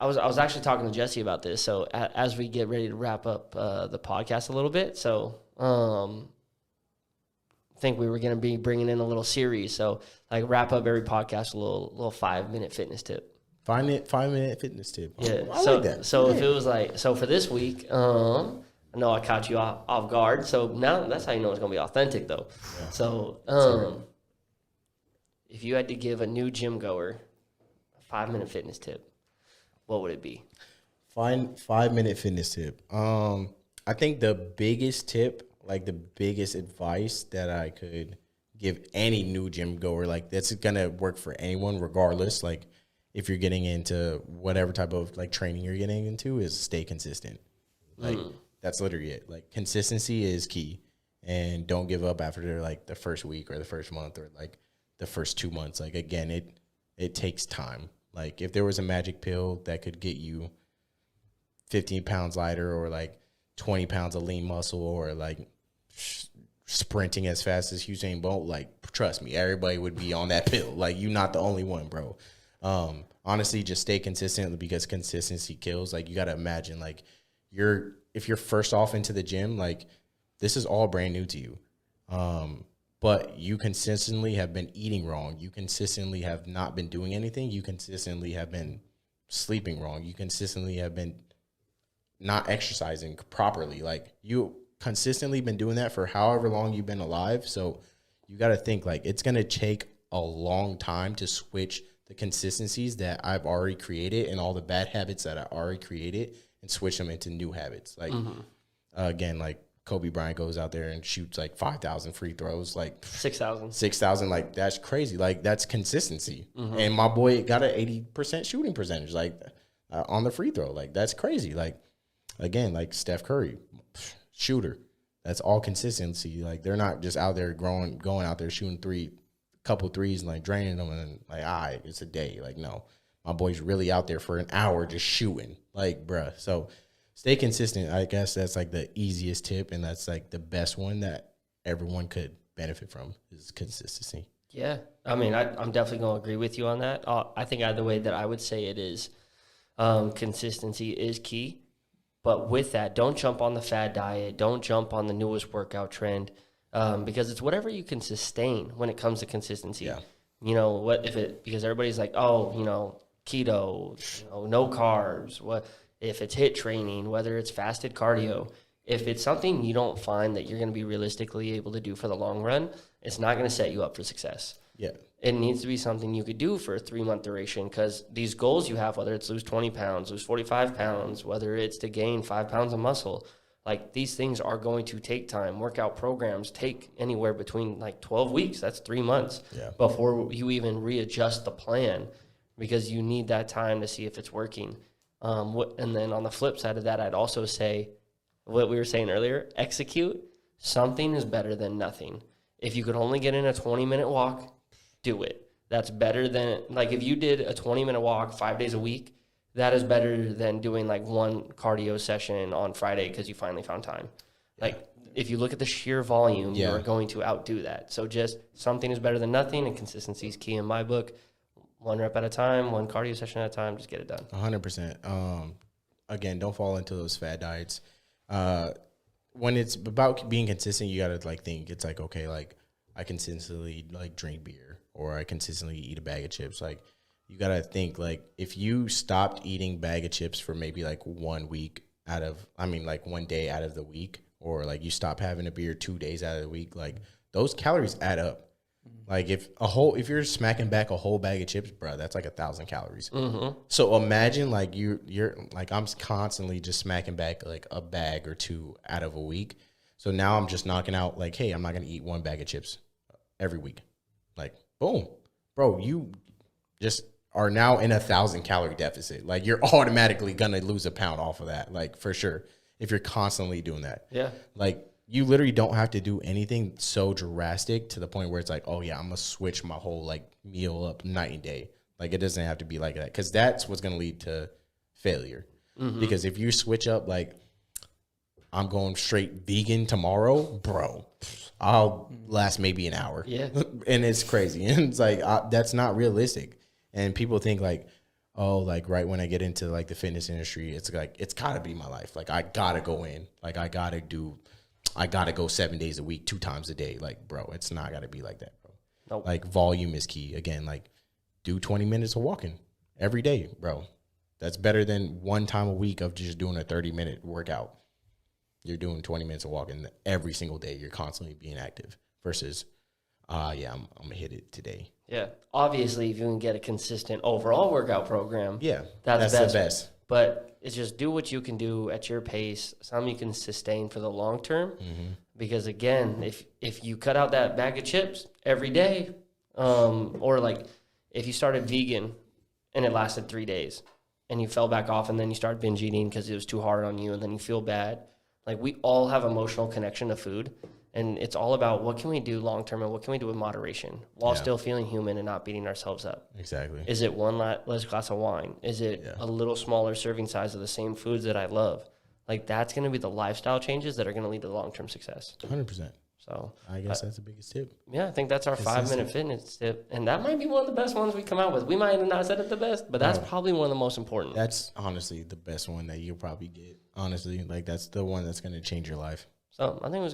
I was actually talking to Jesse about this. So as we get ready to wrap up the podcast a little bit, so I think we were going to be bringing in a little series. So like wrap up every podcast a little 5-minute fitness tip. 5-minute fitness tip. Yeah. I like that. So if it was like, so for this week, I know I caught you off guard. So now that's how you know it's going to be authentic though. Yeah. So if you had to give a new gym goer a 5-minute fitness tip, what would it be? 5-minute fitness tip. I think the biggest tip, like the biggest advice that I could give any new gym goer, like that's gonna work for anyone regardless. Like if you're getting into whatever type of like training you're getting into, is stay consistent. Like that's literally it. Like consistency is key, and don't give up after like the first week or the first month or like the first 2 months. Like again, it takes time. Like if there was a magic pill that could get you 15 pounds lighter or like 20 pounds of lean muscle or like sprinting as fast as Usain Bolt, like trust me, everybody would be on that pill. Like you're not the only one, bro. Honestly, just stay consistent because consistency kills. Like you got to imagine like if you're first off into the gym, like this is all brand new to you. But you consistently have been eating wrong. You consistently have not been doing anything. You consistently have been sleeping wrong. You consistently have been not exercising properly. Like you consistently been doing that for however long you've been alive. So you got to think like it's going to take a long time to switch the consistencies that I've already created and all the bad habits that I already created and switch them into new habits. Like, again, like Kobe Bryant goes out there and shoots like 5,000 free throws, like 6,000. Like that's crazy. Like that's consistency. And my boy got an 80% shooting percentage, like on the free throw. Like that's crazy. Like, again, like Steph Curry, shooter. That's all consistency. Like they're not just out there going out there shooting couple threes and like draining them and like, it's a day. Like, no, my boy's really out there for an hour just shooting. Like, bruh. So stay consistent. I guess that's like the easiest tip, and that's like the best one that everyone could benefit from is consistency. Yeah. I mean, I'm definitely going to agree with you on that. I think either way that I would say it is consistency is key. But with that, don't jump on the fad diet. Don't jump on the newest workout trend because it's whatever you can sustain when it comes to consistency. Yeah. You know, because everybody's like, oh, you know, keto, no carbs. What if it's HIIT training, whether it's fasted cardio? If it's something you don't find that you're going to be realistically able to do for the long run, it's not going to set you up for success. Yeah. It needs to be something you could do for a 3-month duration because these goals you have, whether it's lose 20 pounds, lose 45 pounds, whether it's to gain 5 pounds of muscle, like these things are going to take time. Workout programs take anywhere between like 12 weeks. That's 3 months before you even readjust the plan because you need that time to see if it's working. And then on the flip side of that, I'd also say what we were saying earlier, execute. Something is better than nothing. If you could only get in a 20-minute walk, do it. That's better than, like, if you did a 20-minute walk 5 days a week, that is better than doing, like, one cardio session on Friday because you finally found time. Yeah. Like, if you look at the sheer volume, you are going to outdo that. So just something is better than nothing, and consistency is key in my book. 1 rep at a time, 1 cardio session at a time, just get it done. 100%. Again, don't fall into those fad diets. When it's about being consistent, you got to, like, think. It's like, okay, like, I consistently, like, drink beer or I consistently eat a bag of chips. Like, you got to think, like, if you stopped eating bag of chips for maybe, like, 1 day out of the week, or, like, you stop having a beer 2 days out of the week, like, those calories add up. Like, if you're smacking back a whole bag of chips, bro, that's like 1,000 calories. So imagine, like, you're like, I'm constantly just smacking back, like, a bag or 2 out of a week. So now I'm just knocking out, like, hey, I'm not going to eat 1 bag of chips every week. Like, boom. Bro, you just are now in 1,000 calorie deficit. Like, you're automatically going to lose a pound off of that, like, for sure, if you're constantly doing that. Yeah. Like, you literally don't have to do anything so drastic to the point where it's like, oh, yeah, I'm going to switch my whole, like, meal up night and day. Like, it doesn't have to be like that because that's what's going to lead to failure. Because if you switch up, like, I'm going straight vegan tomorrow, bro, I'll last maybe an hour. Yeah. And it's crazy. And it's like, that's not realistic. And people think like, oh, like right when I get into like the fitness industry, it's like, it's gotta be my life. Like I gotta go in, like I gotta go 7 days a week, 2 times a day. Like, bro, it's not gotta be like that, bro. Nope. Like volume is key. Again, like do 20 minutes of walking every day, bro. That's better than one time a week of just doing a 30-minute workout. You're doing 20 minutes of walking every single day. You're constantly being active versus, yeah, I'm gonna hit it today. Yeah. Obviously, if you can get a consistent overall workout program, Yeah, that's the best. But it's just do what you can do at your pace, something you can sustain for the long term. Mm-hmm. Because again, if you cut out that bag of chips every day, or like if you started vegan and it lasted 3 days and you fell back off and then you started binge eating because it was too hard on you and then you feel bad, like we all have emotional connection to food. And it's all about what can we do long term and what can we do with moderation while still feeling human and not beating ourselves up. Exactly. Is it one less glass of wine? Is it a little smaller serving size of the same foods that I love? Like that's going to be the lifestyle changes that are going to lead to long-term success. 100%. So I guess that's the biggest tip. yeah, I think that's our 5-minute fitness tip. And that might be one of the best ones we come out with. We might have not said it the best, but that's probably one of the most important. That's honestly the best one that you'll probably get. Honestly, like that's the one that's going to change your life. So I think it was